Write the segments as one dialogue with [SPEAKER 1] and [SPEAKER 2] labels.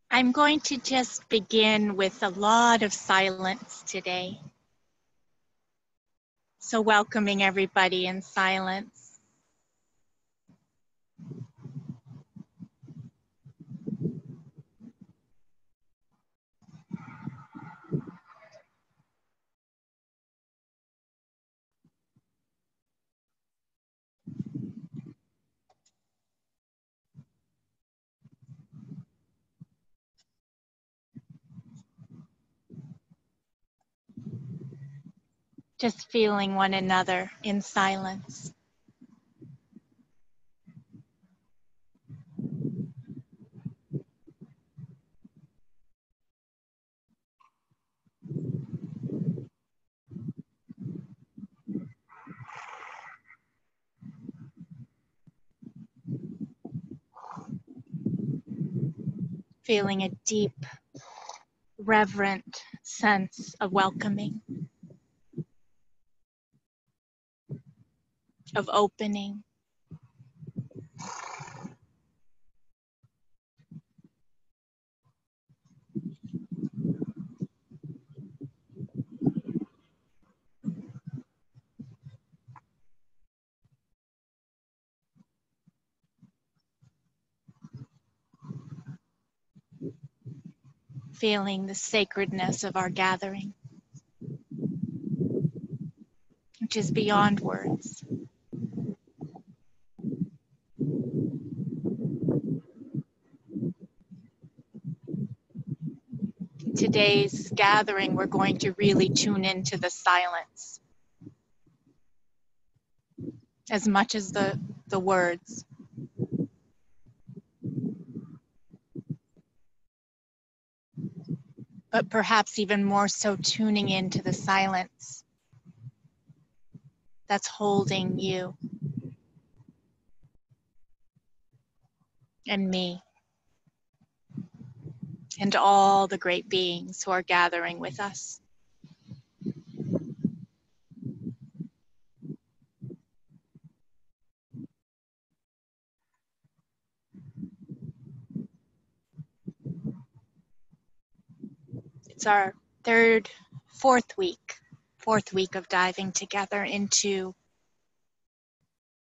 [SPEAKER 1] I'm going to just begin with a lot of silence today. So welcoming everybody in silence. Just feeling one another in silence. Feeling a deep, reverent sense of welcoming, of opening. Feeling the sacredness of our gathering, which is beyond words. In today's gathering, we're going to really tune into the silence as much as the words. But perhaps even more so tuning into the silence that's holding you and me and all the great beings who are gathering with us. It's our fourth week of diving together into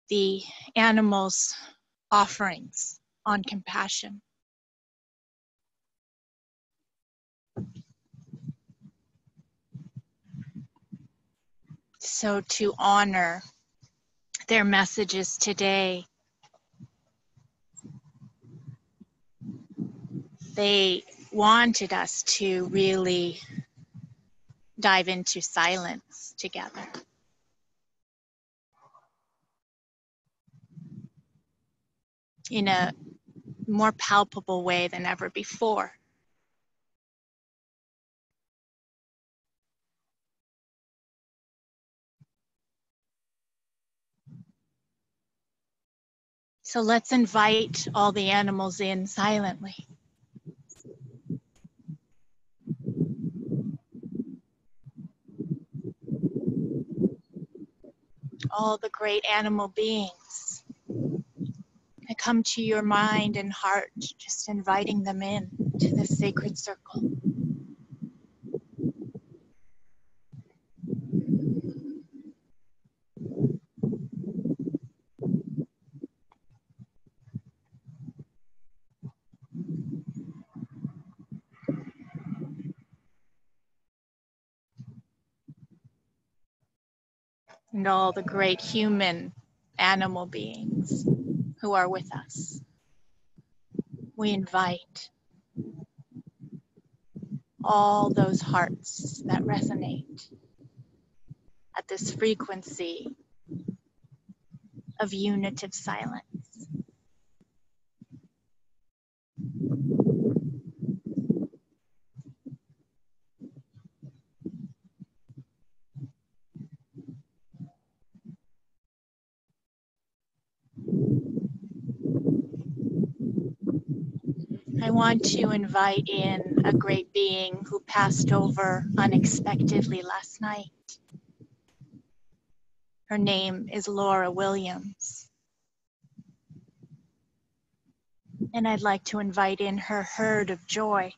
[SPEAKER 1] the animals' offerings on compassion. So to honor their messages today, they wanted us to really dive into silence together. In a more palpable way than ever before. So let's invite all the animals in silently. All the great animal beings that come to your mind and heart, just inviting them in to this sacred circle. and all the great human animal beings who are with us. We invite all those hearts that resonate at this frequency of unitive silence. I want to invite in a great being who passed over unexpectedly last night. Her name is Laura Williams. And I'd like to invite in her herd of joy.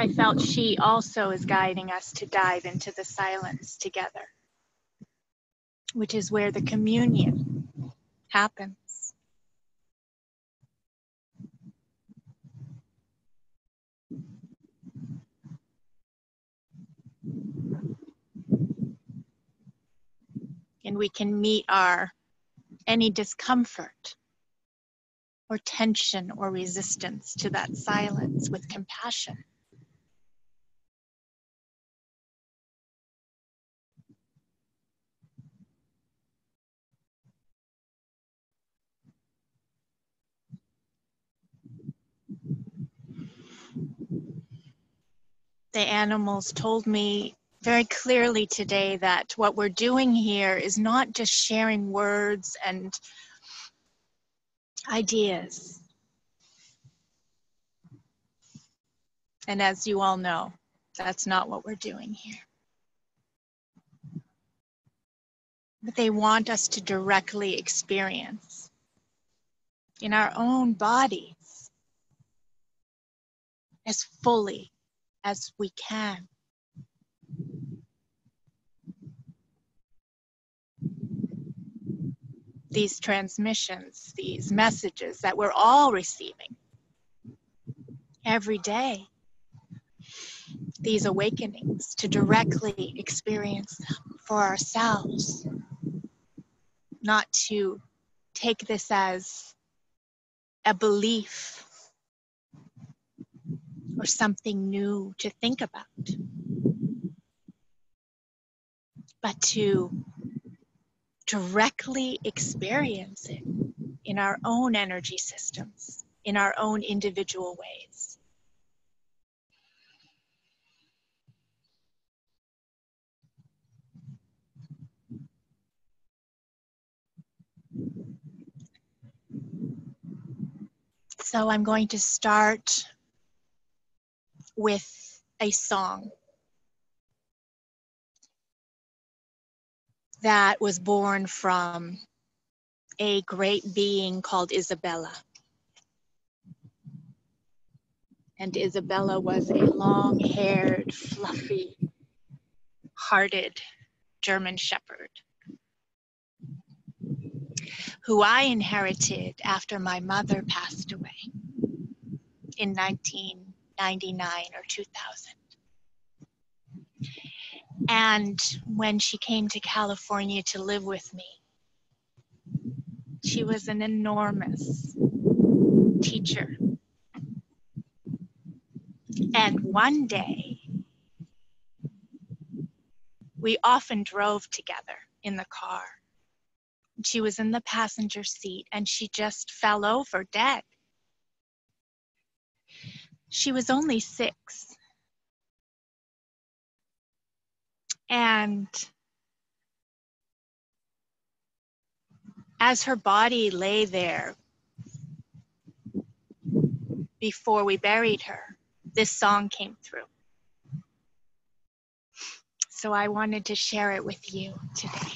[SPEAKER 1] I felt she also is guiding us to dive into the silence together, which is where the communion happens. And we can meet any discomfort or tension or resistance to that silence with compassion. The animals told me very clearly today that what we're doing here is not just sharing words and ideas. And as you all know, that's not what we're doing here. But they want us to directly experience in our own bodies as fully as we can. These transmissions, these messages that we're all receiving every day, these awakenings, to directly experience them for ourselves, not to take this as a belief or something new to think about, but to directly experience it in our own energy systems, in our own individual ways. So I'm going to start with a song that was born from a great being called Isabella. And Isabella was a long-haired, fluffy-hearted German shepherd who I inherited after my mother passed away in 1999 or 2000. And when she came to California to live with me, she was an enormous teacher. And one day, we often drove together in the car. She was in the passenger seat and she just fell over dead. She was only 6. And as her body lay there before we buried her, this song came through. So I wanted to share it with you today.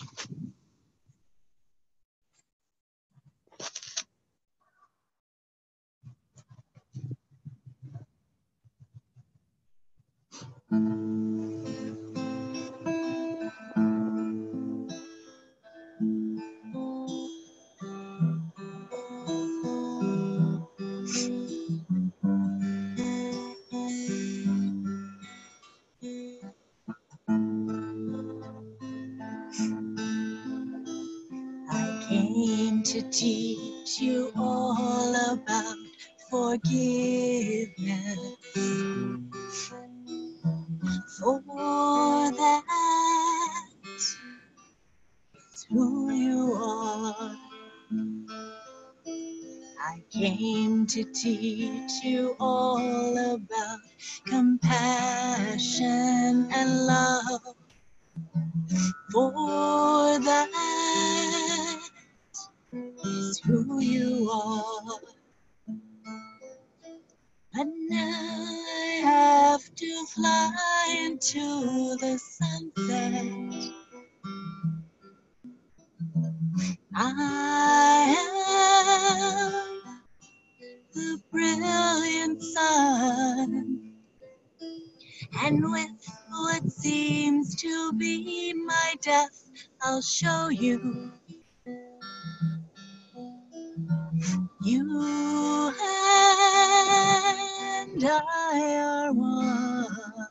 [SPEAKER 1] I came to teach you all about forgiveness. For that's who you are. I came to teach you all about compassion and love. For that is who you are. But now I have to fly into the sunset. I am the brilliant sun, and with what seems to be my death, I'll show you. You and I are one.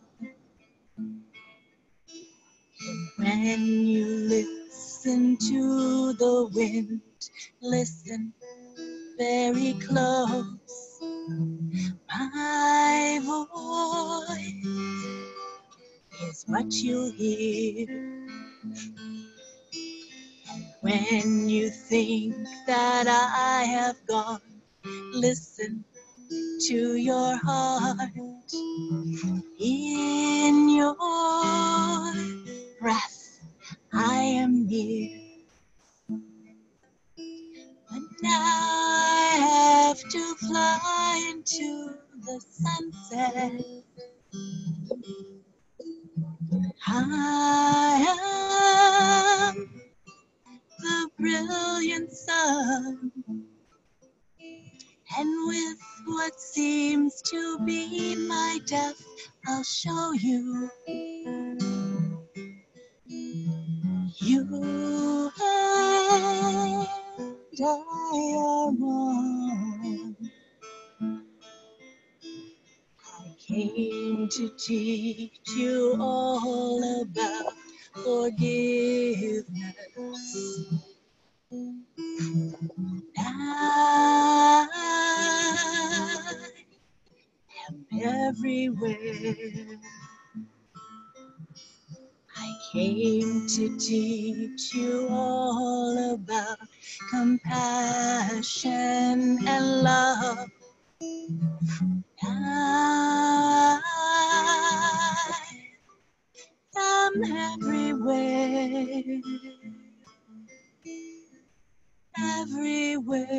[SPEAKER 1] When you listen to the wind, listen very close. My voice is what you hear. When you think that I have gone, listen to your heart. In your breath, I am near. But now I have to fly into the sunset. I am the brilliant sun, and with what seems to be my death, I'll show you. You and I are one. I came to teach you all about forgiveness. I am everywhere. I came to teach you all about compassion and love. I am everywhere, everywhere.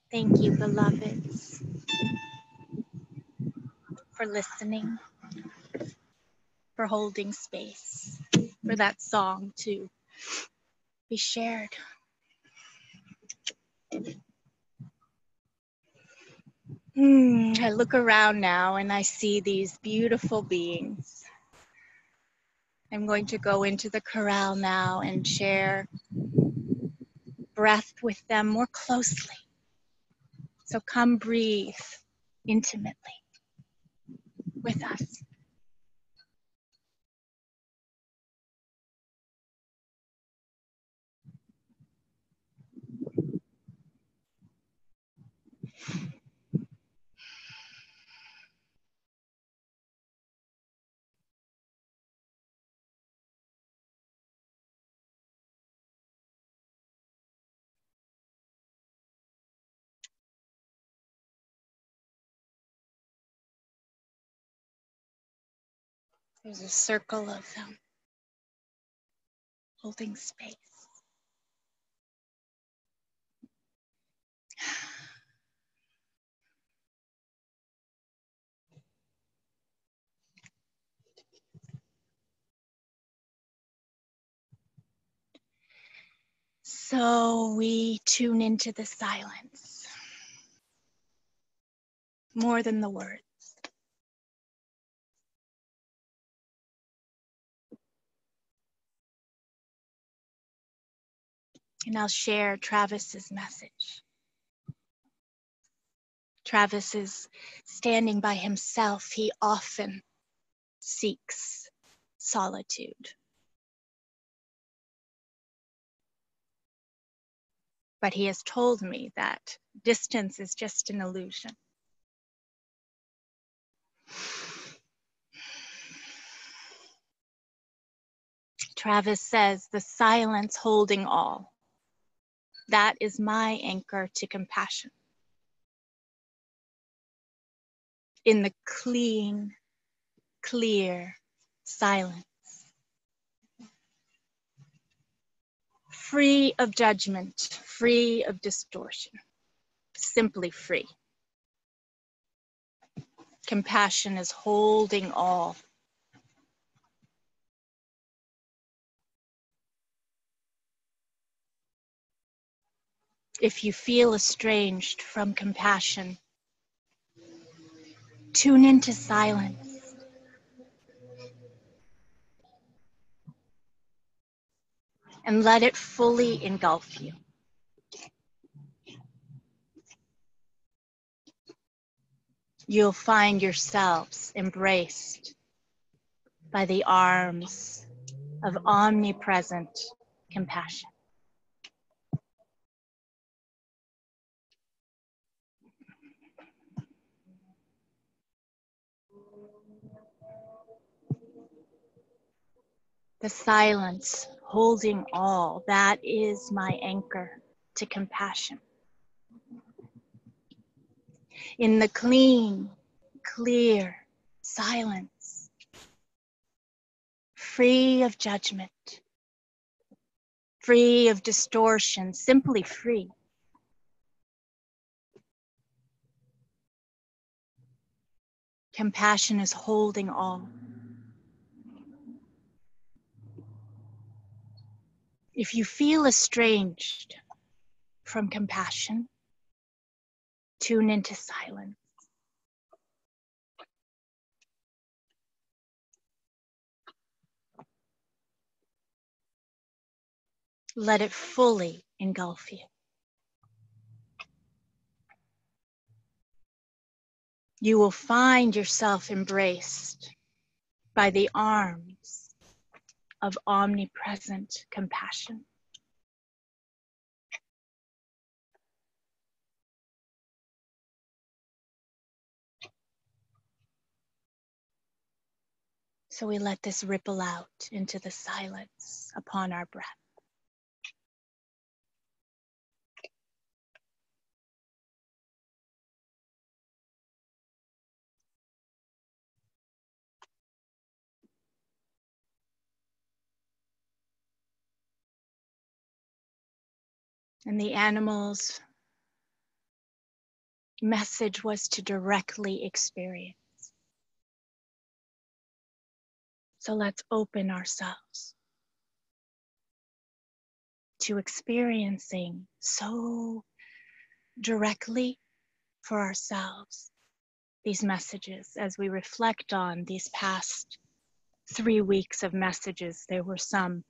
[SPEAKER 1] Thank you, beloveds, for listening, for holding space, for that song to be shared. I look around now and I see these beautiful beings. I'm going to go into the corral now and share breath with them more closely. So come breathe intimately with us. There's a circle of them holding space. So we tune into the silence more than the words. And I'll share Travis's message. Travis is standing by himself. He often seeks solitude. But he has told me that distance is just an illusion. Travis says, the silence holding all. That is my anchor to compassion. In the clean, clear silence. Free of judgment, free of distortion, simply free. Compassion is holding all. If you feel estranged from compassion, tune into silence. And let it fully engulf you. You'll find yourselves embraced by the arms of omnipresent compassion. The silence holding all, that is my anchor to compassion. In the clean, clear silence, free of judgment, free of distortion, simply free. Compassion is holding all. If you feel estranged from compassion, tune into silence. Let it fully engulf you. You will find yourself embraced by the arms of omnipresent compassion. So we let this ripple out into the silence upon our breath. And the animal's message was to directly experience. So let's open ourselves to experiencing so directly for ourselves these messages. As we reflect on these past 3 weeks of messages, there were some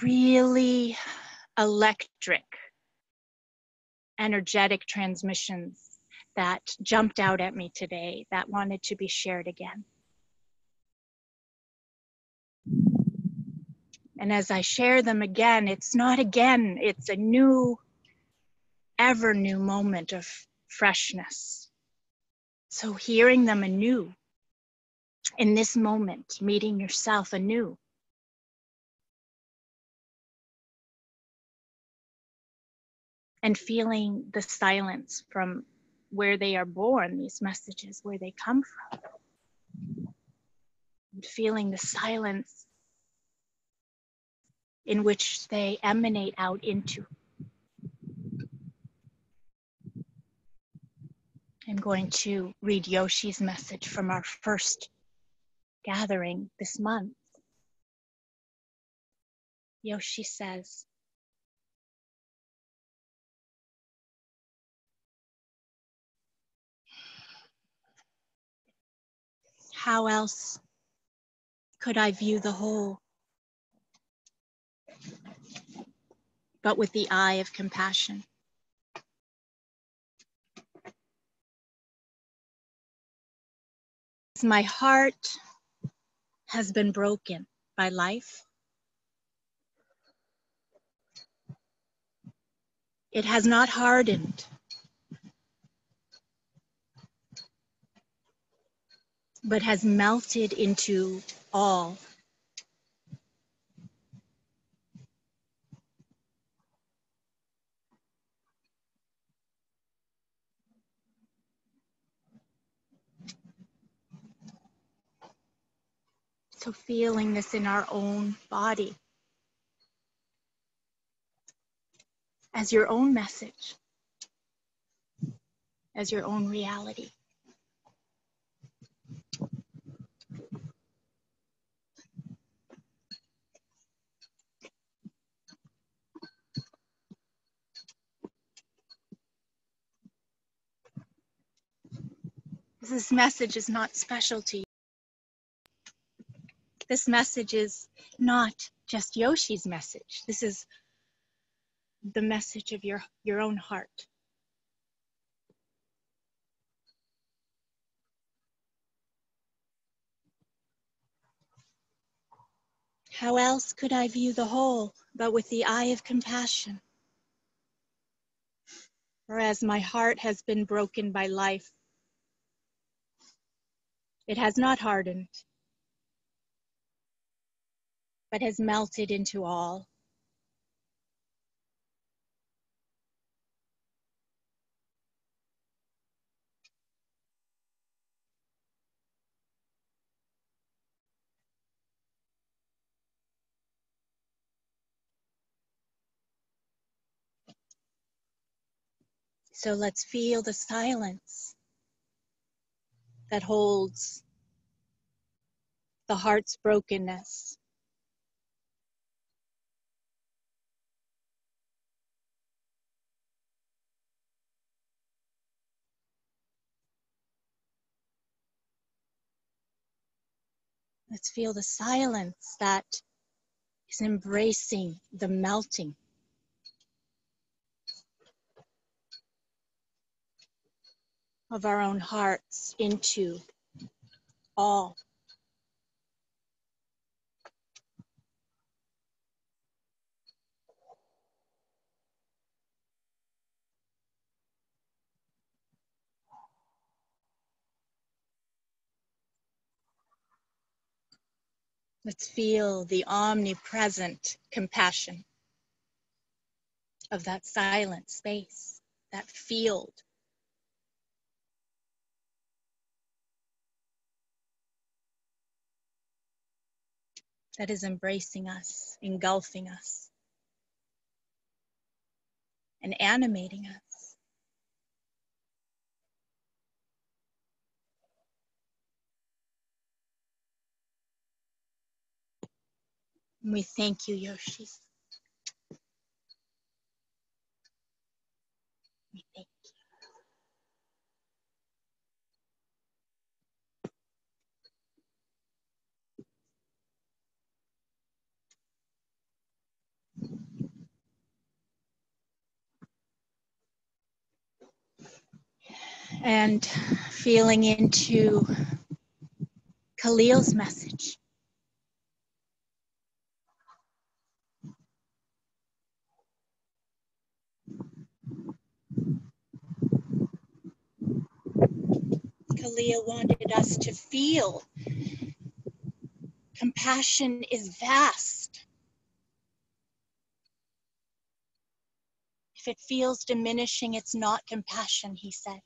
[SPEAKER 1] really electric, energetic transmissions that jumped out at me today that wanted to be shared again. And as I share them again, it's not again, it's a new, ever new moment of freshness. So hearing them anew, in this moment, meeting yourself anew. And feeling the silence from where they are born, these messages, where they come from. And feeling the silence in which they emanate out into. I'm going to read Yoshi's message from our first gathering this month. Yoshi says, how else could I view the whole but with the eye of compassion? My heart has been broken by life. It has not hardened, but has melted into all. So feeling this in our own body as your own message, as your own reality. This message is not special to you. This message is not just Yoshi's message. This is the message of your own heart. How else could I view the whole but with the eye of compassion? For as my heart has been broken by life, it has not hardened, but has melted into all. So let's feel the silence that holds the heart's brokenness. Let's feel the silence that is embracing the melting of our own hearts into all. Let's feel the omnipresent compassion of that silent space, that field. That is embracing us, engulfing us, and animating us. And we thank you, Yoshi. We thank you. And feeling into Khalil's message. Khalil wanted us to feel compassion is vast. If it feels diminishing, it's not compassion, he said.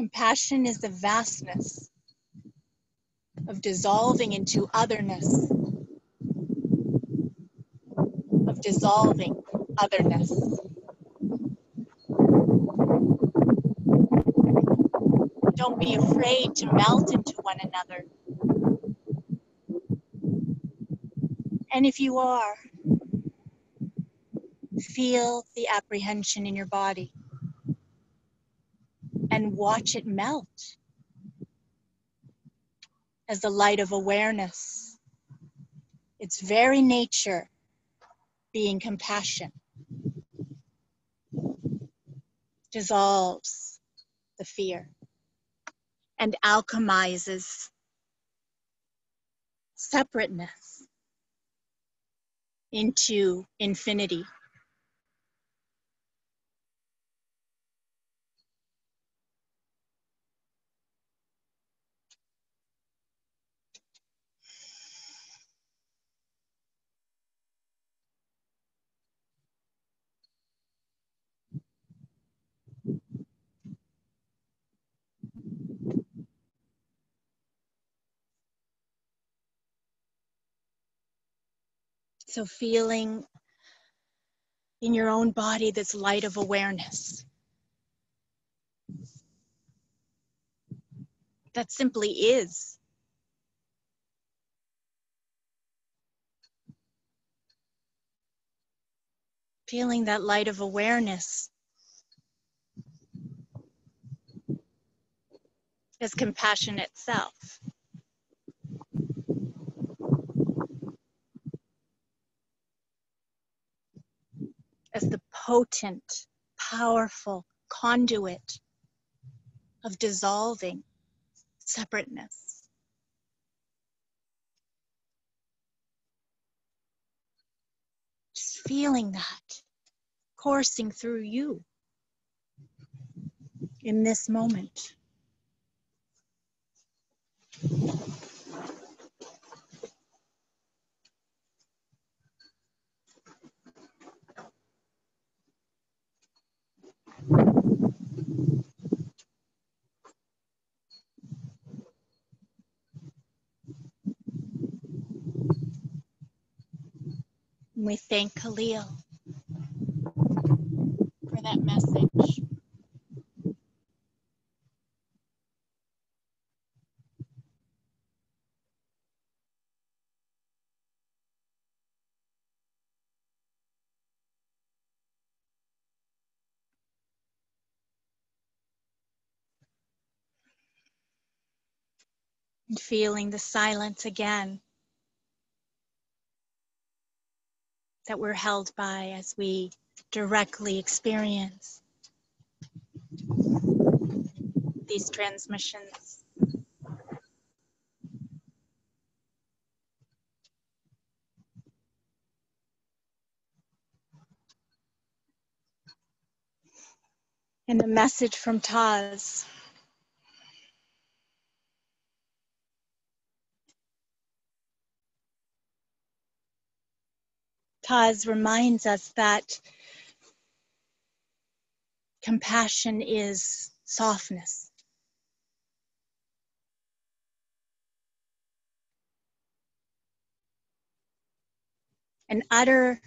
[SPEAKER 1] Compassion is the vastness of dissolving into otherness, of dissolving otherness. Don't be afraid to melt into one another. And if you are, feel the apprehension in your body and watch it melt as the light of awareness, its very nature being compassion, dissolves the fear and alchemizes separateness into infinity. So feeling in your own body this light of awareness that simply is. Feeling that light of awareness as compassion itself. As the potent, powerful conduit of dissolving separateness. Just feeling that coursing through you in this moment. And we thank Khalil for that message. And feeling the silence again that we're held by as we directly experience these transmissions. And the message from Taz. Taz reminds us that compassion is softness. An utter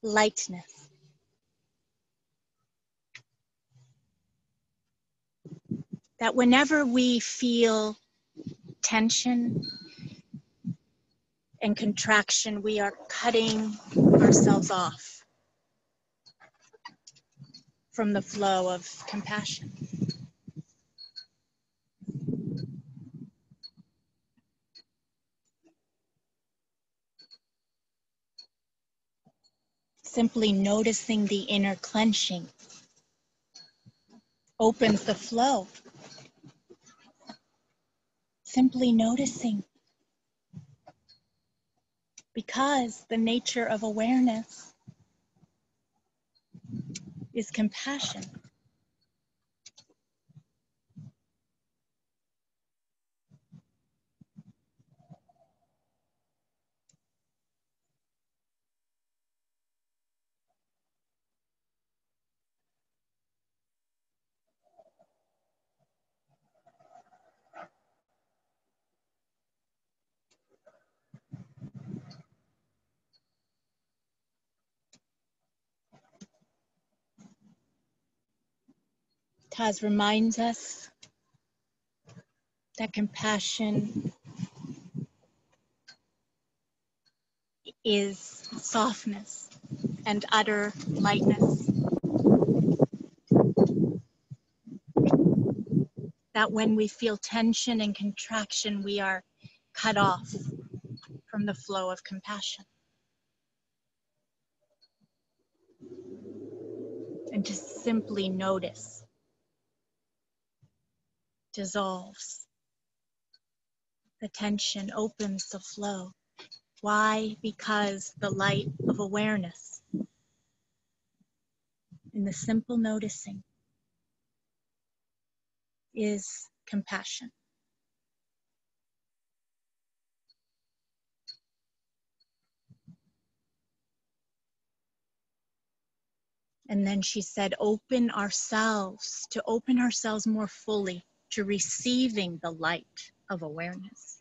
[SPEAKER 1] lightness. That whenever we feel tension and contraction, we are cutting ourselves off from the flow of compassion. Simply noticing the inner clenching opens the flow. Simply noticing, because the nature of awareness is compassion. Taz reminds us that compassion is softness and utter lightness. That when we feel tension and contraction, we are cut off from the flow of compassion. And to simply notice dissolves. The tension opens the flow. Why? Because the light of awareness in the simple noticing is compassion. And then she said, open ourselves more fully to receiving the light of awareness.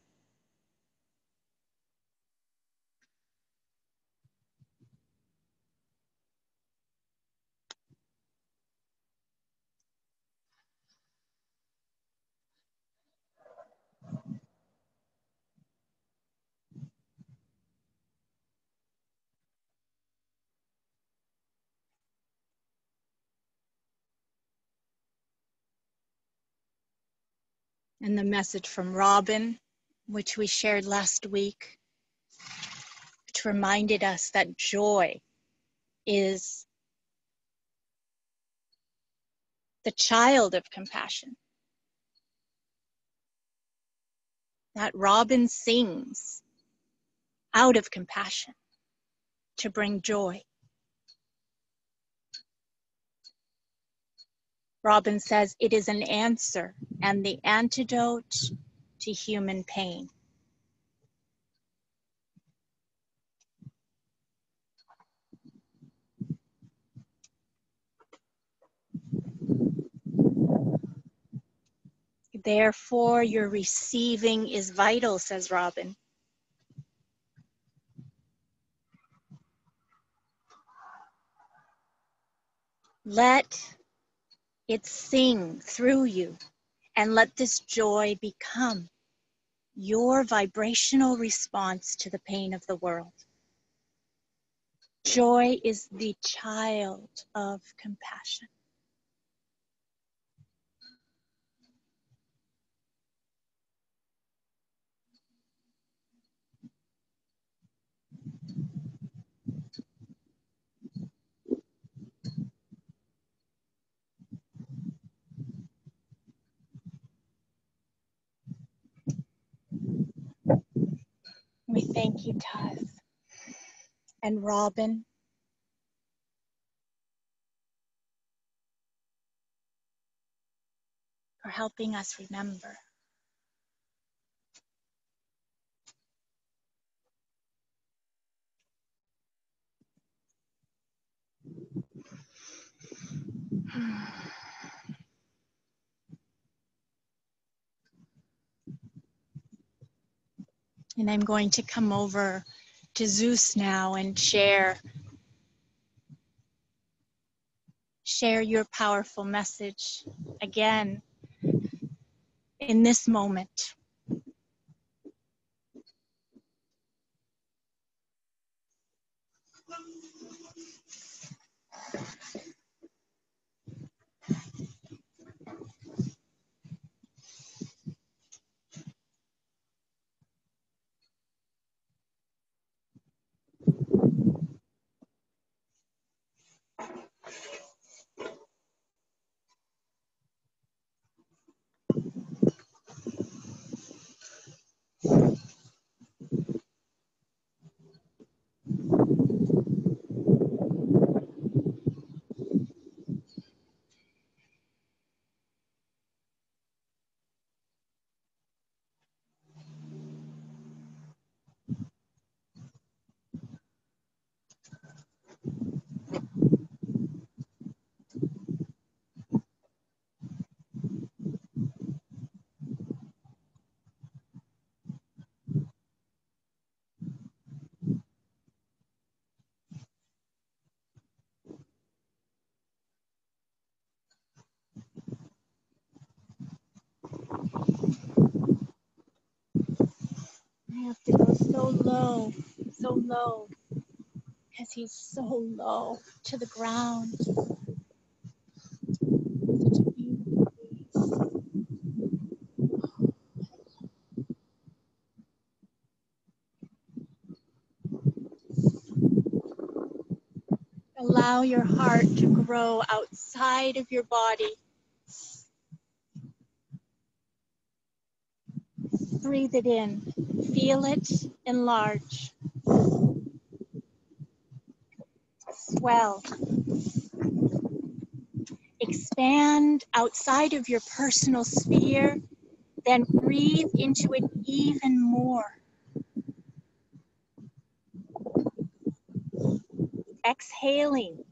[SPEAKER 1] And the message from Robin, which we shared last week, which reminded us that joy is the child of compassion. That Robin sings out of compassion to bring joy. Robin says it is an answer and the antidote to human pain. Therefore, your receiving is vital, says Robin. Let it sing through you, and let this joy become your vibrational response to the pain of the world. Joy is the child of compassion. We thank you, Taz and Robin, for helping us remember. And I'm going to come over to Zeus now and share your powerful message again in this moment. so low, because he's so low to the ground. Such a beautiful breeze. Allow your heart to grow outside of your body. Breathe it in. Feel it enlarge. Swell. Expand outside of your personal sphere. Then breathe into it even more. Exhaling.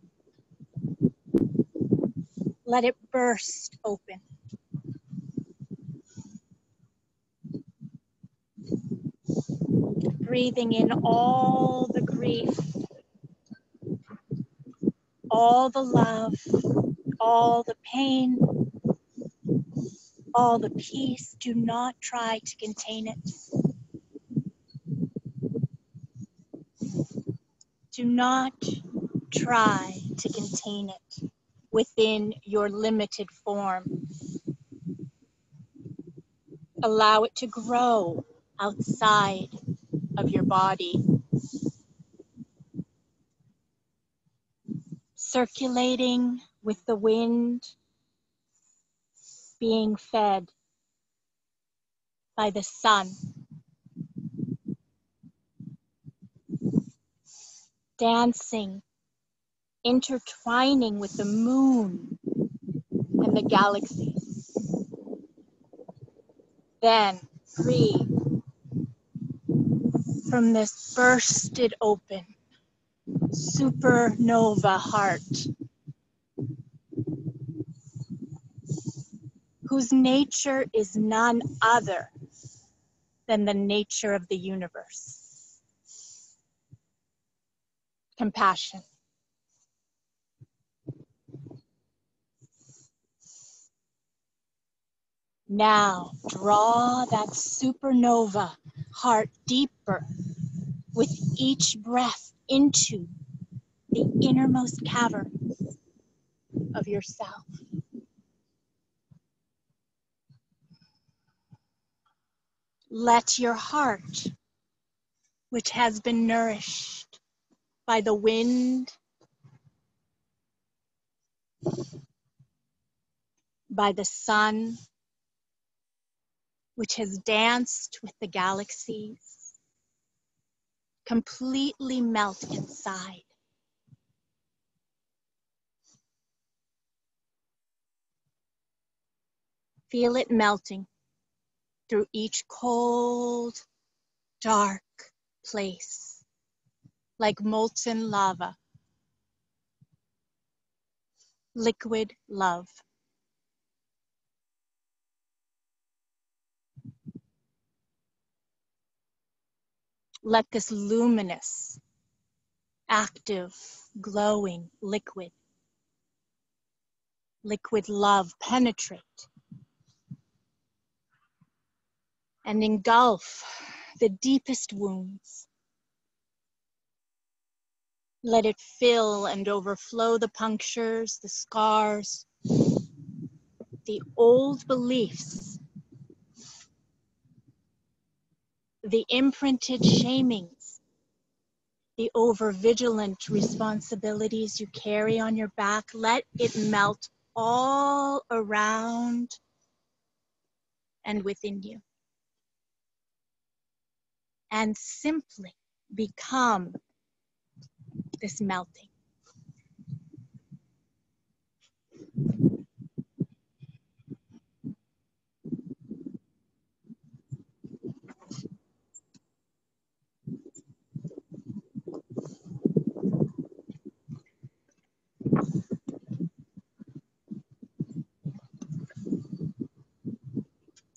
[SPEAKER 1] Let it burst open. Breathing in all the grief, all the love, all the pain, all the peace. Do not try to contain it. Do not try to contain it within your limited form. Allow it to grow outside of your body, circulating with the wind, being fed by the sun, dancing, intertwining with the moon and the galaxies. Then breathe from this bursted open supernova heart, whose nature is none other than the nature of the universe. Compassion. Now draw that supernova heart deeper with each breath into the innermost caverns of yourself. Let your heart, which has been nourished by the wind, by the sun, which has danced with the galaxies, completely melt inside. Feel it melting through each cold, dark place, like molten lava. Liquid love. Let this luminous, active, glowing liquid love penetrate and engulf the deepest wounds. Let it fill and overflow the punctures, the scars, the old beliefs, the imprinted shamings, the over-vigilant responsibilities you carry on your back. Let it melt all around and within you. And simply become this melting.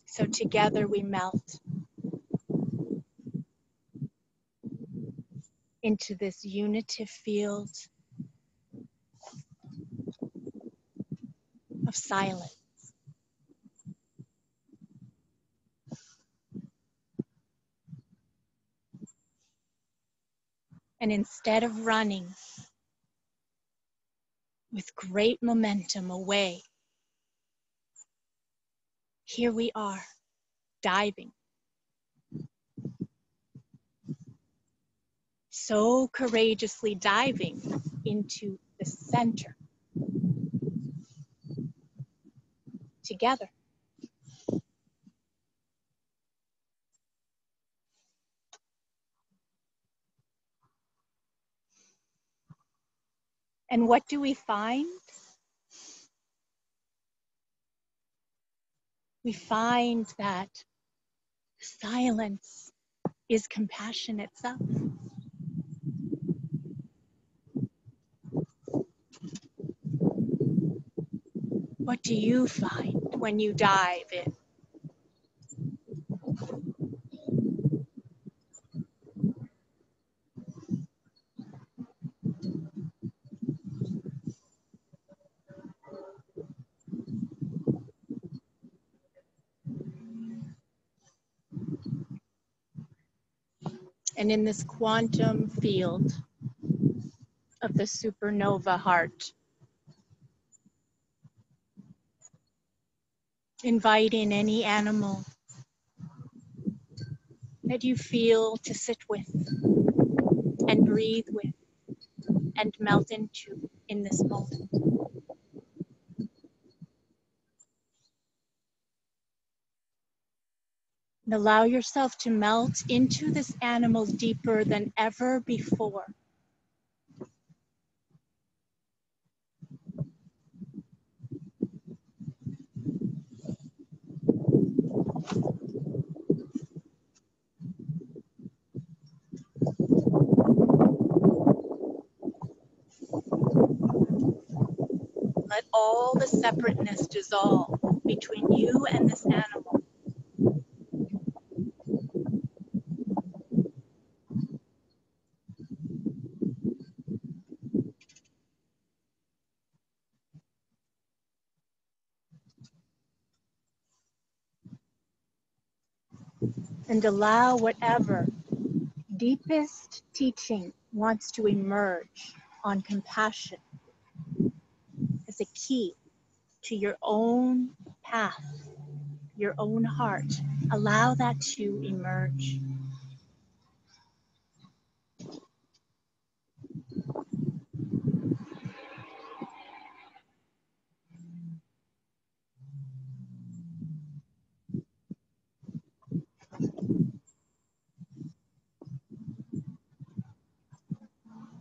[SPEAKER 1] So together we melt into this unitive field of silence. And instead of running with great momentum away, here we are, diving. So courageously diving into the center together. And what do we find? We find that silence is compassion itself. What do you find when you dive in? And in this quantum field of the supernova heart, invite in any animal that you feel to sit with and breathe with and melt into in this moment. And allow yourself to melt into this animal deeper than ever before. Let all the separateness dissolve between you and this animal. And allow whatever deepest teaching wants to emerge on compassion as a key to your own path, your own heart. Allow that to emerge.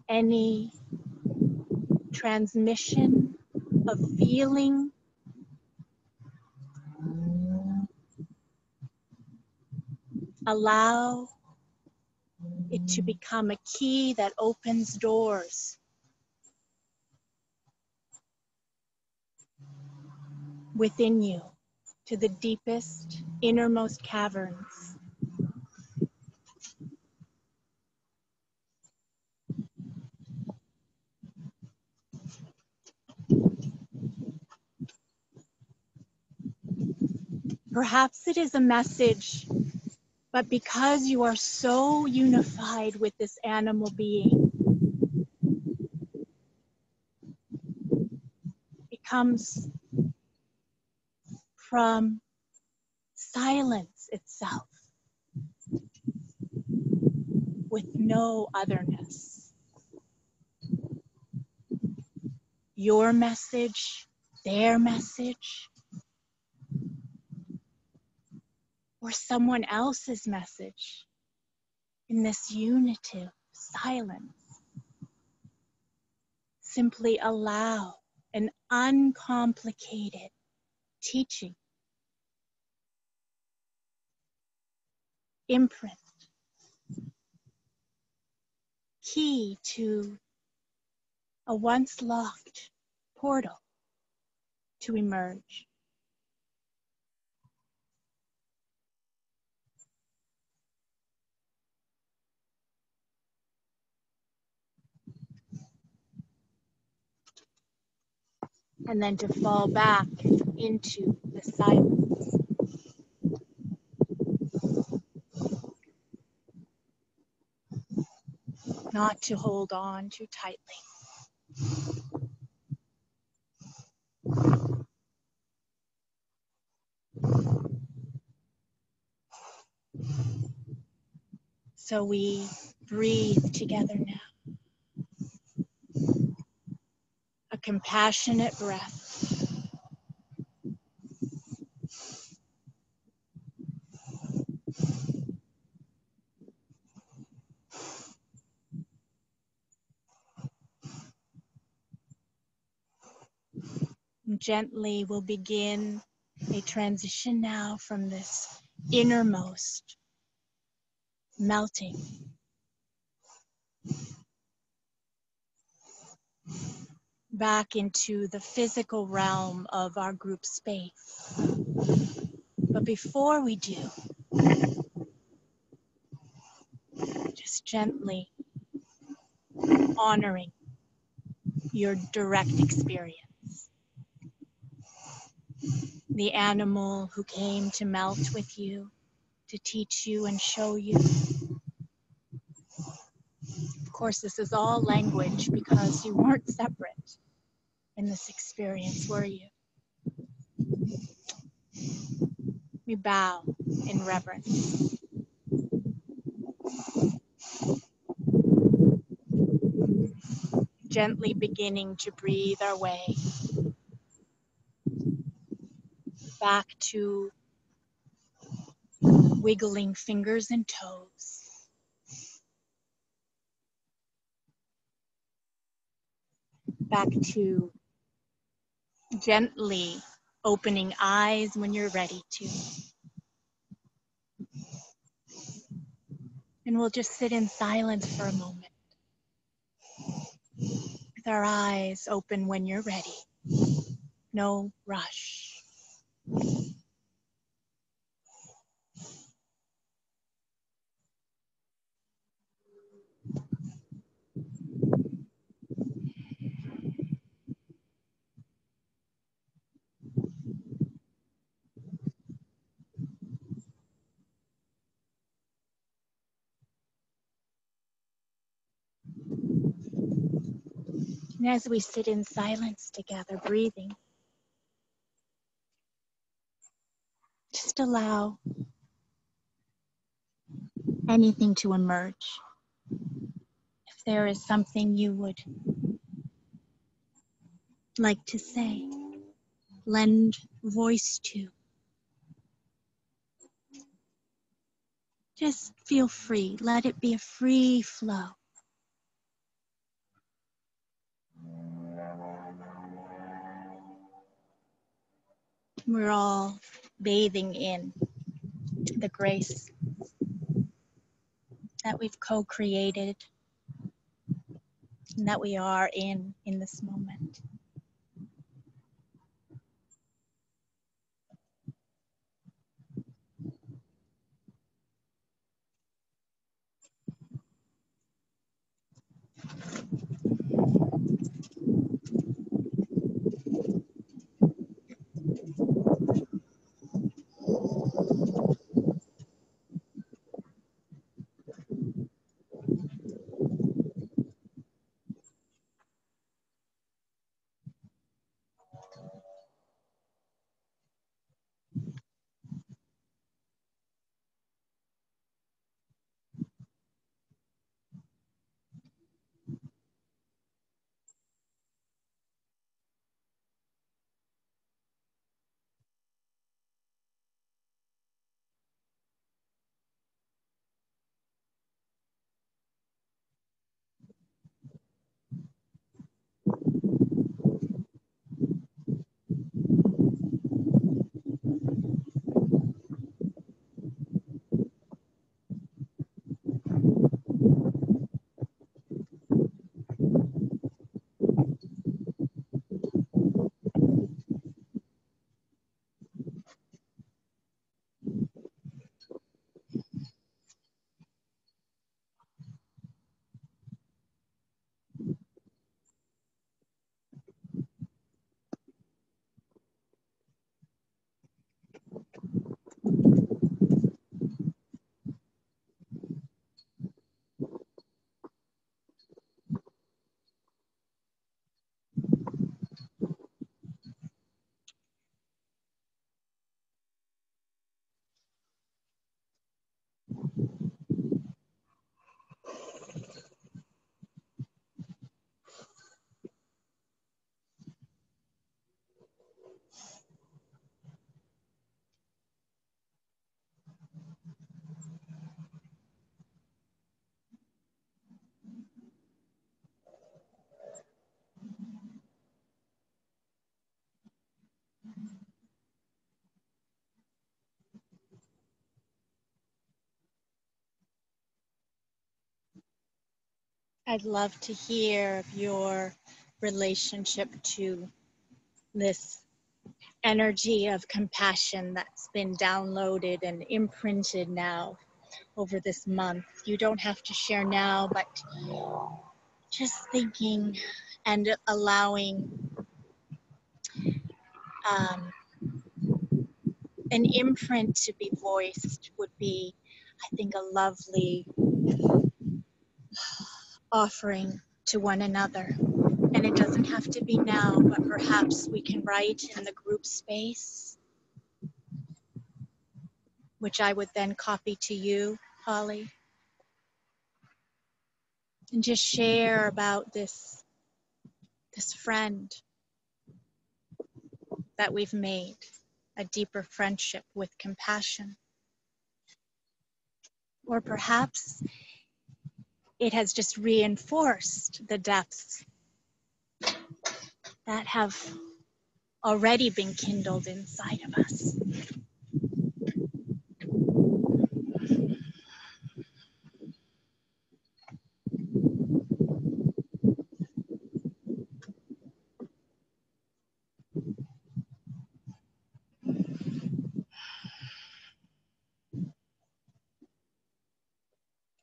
[SPEAKER 1] Any transmission of feeling allow it to become a key that opens doors within you to the deepest, innermost caverns. Perhaps it is a message, but because you are so unified with this animal being, it comes from silence itself, with no otherness. Your message, their message, or someone else's message in this unitive silence. Simply allow an uncomplicated teaching, imprint, key to a once locked portal to emerge. And then to fall back into the silence. not to hold on too tightly. So we breathe together now. A compassionate breath. And gently we'll begin a transition now from this innermost melting back into the physical realm of our group space. But before we do, just gently honoring your direct experience. The animal who came to melt with you, to teach you and show you. Of course, this is all language because you weren't separate in this experience, were you? We bow in reverence. Gently beginning to breathe our way back to wiggling fingers and toes. Back to gently opening eyes when you're ready to. And we'll just sit in silence for a moment. With our eyes open when you're ready. No rush. And as we sit in silence together, breathing, just allow anything to emerge. If there is something you would like to say, lend voice to, just feel free. Let it be a free flow. We're all bathing in the grace that we've co-created and that we are in this moment. I'd love to hear of your relationship to this energy of compassion that's been downloaded and imprinted now over this month. You don't have to share now, but just thinking and allowing um, an imprint to be voiced would be, I think, a lovely offering to one another. And it doesn't have to be now, but perhaps we can write in the group space, which I would then copy to you, Holly, and just share about this friend that we've made, a deeper friendship with compassion. Or perhaps it has just reinforced the depths that have already been kindled inside of us.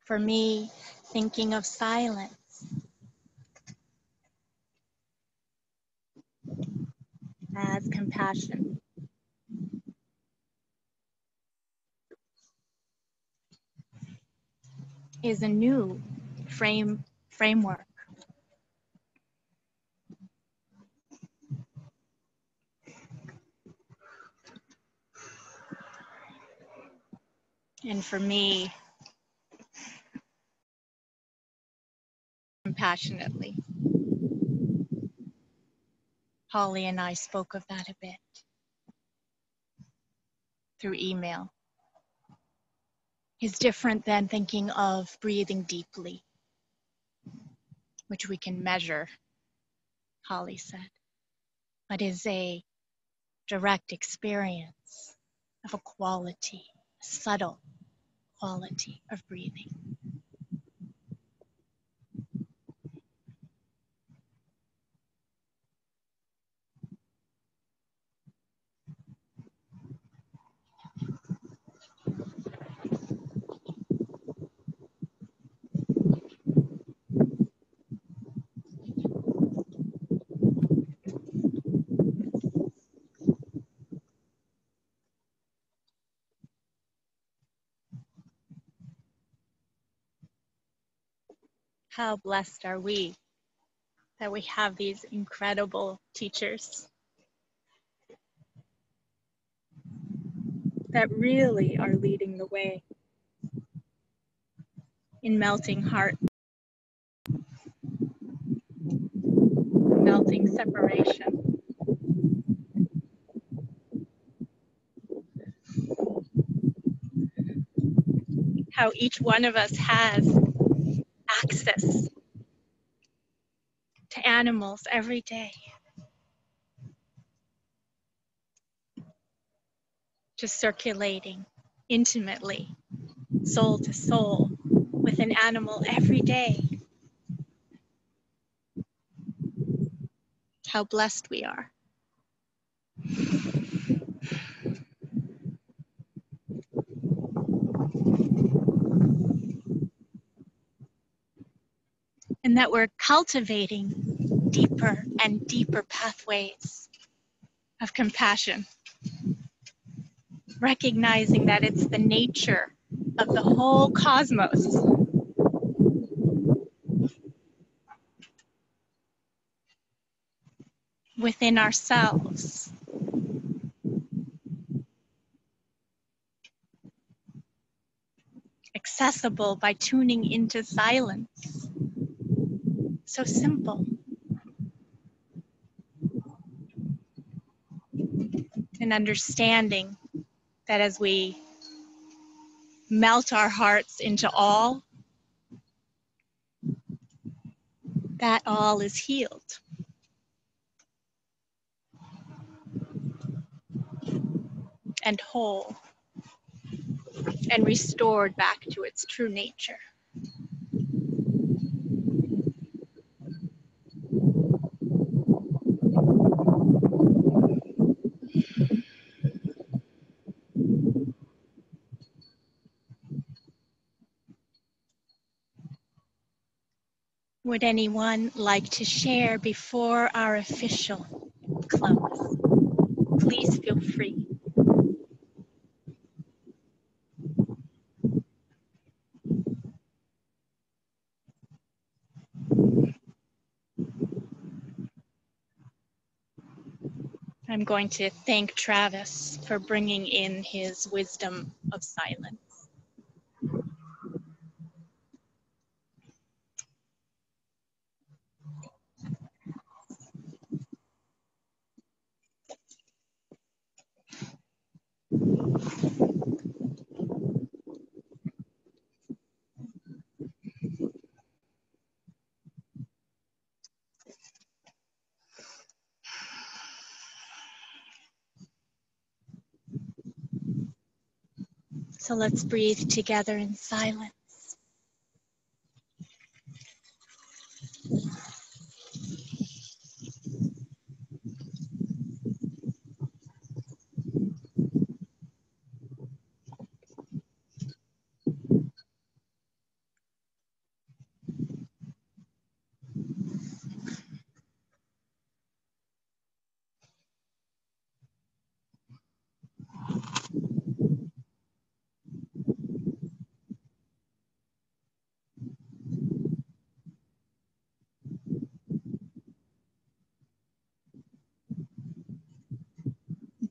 [SPEAKER 1] For me, thinking of silence as compassion is a new framework. And for me, compassionately, Holly and I spoke of that a bit through email, is different than thinking of breathing deeply, which we can measure, Holly said, but is a direct experience of a quality, a subtle quality of breathing. How blessed are we that we have these incredible teachers that really are leading the way in melting heart, melting separation. How each one of us has access to animals every day, just circulating intimately, soul to soul, with an animal every day. How blessed we are. And that we're cultivating deeper and deeper pathways of compassion, recognizing that it's the nature of the whole cosmos within ourselves, accessible by tuning into silence. So simple. And understanding that as we melt our hearts into all, that all is healed. and whole and restored back to its true nature. Would anyone like to share before our official close? Please feel free. I'm going to thank Travis for bringing in his wisdom of silence. So let's breathe together in silence.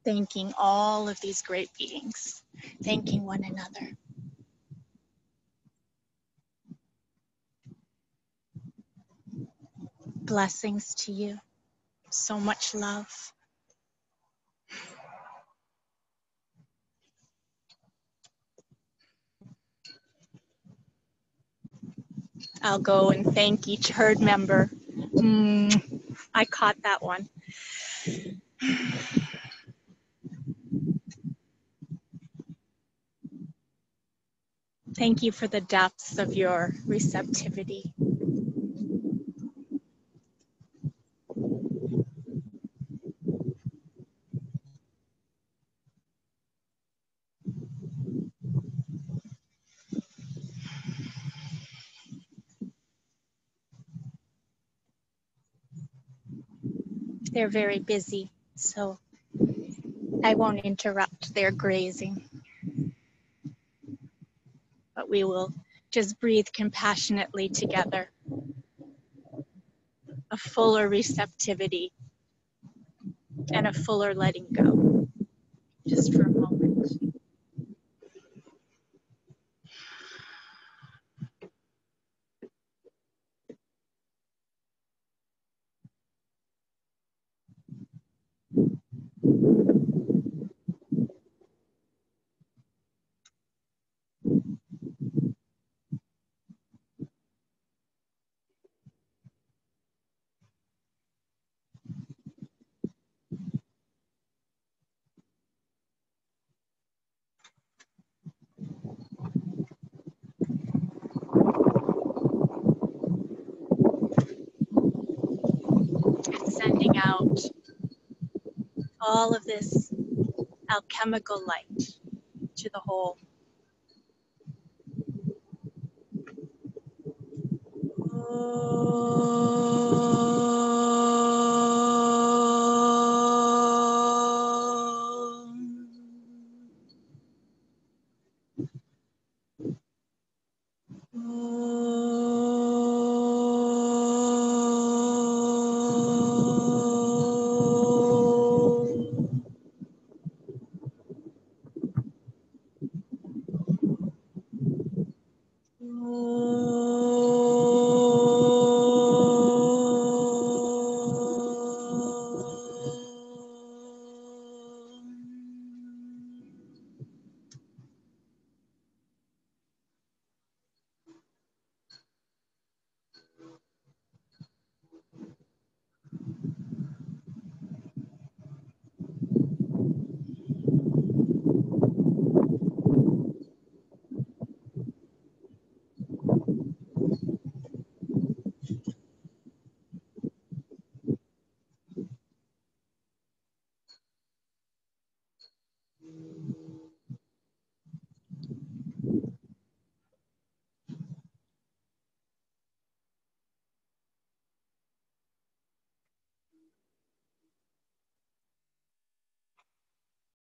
[SPEAKER 1] Thanking all of these great beings, thanking one another. Blessings to you. So much love. I'll go and thank each herd member. I caught that one. Thank you for the depths of your receptivity. They're very busy, so I won't interrupt their grazing. But we will just breathe compassionately together. A fuller receptivity and a fuller letting go, just for a moment. And sending out all of this alchemical light to the whole.